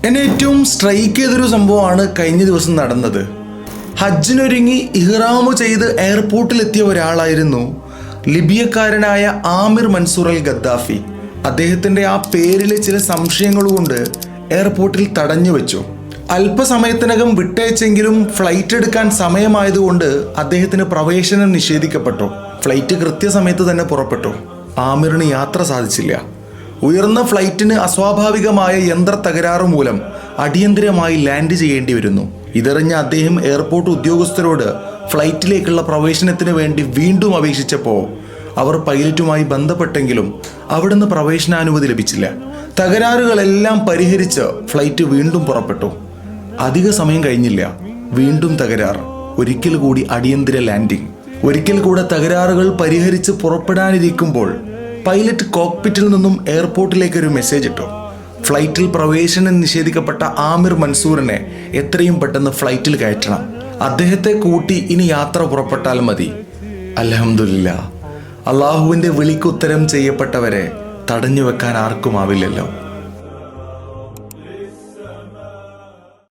എന്നെ ഏറ്റവും സ്ട്രൈക്ക് ചെയ്തൊരു സംഭവമാണ് കഴിഞ്ഞ ദിവസം നടന്നത്. ഹജ്ജിനൊരുങ്ങി ഇഹ്റാമു ചെയ്ത് എയർപോർട്ടിലെത്തിയ ഒരാളായിരുന്നു ലിബിയക്കാരനായ ആമിർ മൻസൂർ അൽ ഗദ്ദാഫി. അദ്ദേഹത്തിൻ്റെ ആ പേരിലെ ചില സംശയങ്ങൾ കൊണ്ട് എയർപോർട്ടിൽ തടഞ്ഞു വെച്ചു. അല്പസമയത്തിനകം വിട്ടയച്ചെങ്കിലും ഫ്ലൈറ്റ് എടുക്കാൻ സമയമായതുകൊണ്ട് അദ്ദേഹത്തിന് പ്രവേശനം നിഷേധിക്കപ്പെട്ടു. ഫ്ലൈറ്റ് കൃത്യസമയത്ത് തന്നെ പുറപ്പെട്ടു. ആമിറിന് യാത്ര സാധിച്ചില്ല. ഉയർന്ന ഫ്ലൈറ്റിന് അസ്വാഭാവികമായ യന്ത്ര തകരാറ് മൂലം അടിയന്തരമായി ലാൻഡ് ചെയ്യേണ്ടി വരുന്നു. ഇതറിഞ്ഞ അദ്ദേഹം എയർപോർട്ട് ഉദ്യോഗസ്ഥരോട് ഫ്ലൈറ്റിലേക്കുള്ള പ്രവേശനത്തിന് വേണ്ടി വീണ്ടും അപേക്ഷിച്ചപ്പോൾ അവർ പൈലറ്റുമായി ബന്ധപ്പെട്ടെങ്കിലും അവിടുന്ന് പ്രവേശനാനുമതി ലഭിച്ചില്ല. തകരാറുകളെല്ലാം പരിഹരിച്ച് ഫ്ലൈറ്റ് വീണ്ടും പുറപ്പെട്ടു. അധിക സമയം കഴിഞ്ഞില്ല, വീണ്ടും തകരാർ. ഒരിക്കൽ കൂടി അടിയന്തര ലാൻഡിംഗ്. ഒരിക്കൽ കൂടെ തകരാറുകൾ പരിഹരിച്ച് പുറപ്പെടാനിരിക്കുമ്പോൾ പൈലറ്റ് കോക്പിറ്റിൽ നിന്നും എയർപോർട്ടിലേക്ക് ഒരു മെസ്സേജ് ഇട്ടു. ഫ്ലൈറ്റിൽ പ്രവേശനം നിഷേധിക്കപ്പെട്ട ആമിർ മൻസൂറിനെ എത്രയും പെട്ടെന്ന് ഫ്ലൈറ്റിൽ കയറ്റണം. അദ്ദേഹത്തെ കൂട്ടി ഇനി യാത്ര പുറപ്പെട്ടാൽ മതി. അൽഹംദുലില്ലാ, അള്ളാഹുവിൻ്റെ വിളിക്കുത്തരം ചെയ്യപ്പെട്ടവരെ തടഞ്ഞു വെക്കാൻ ആർക്കുമാവില്ലല്ലോ.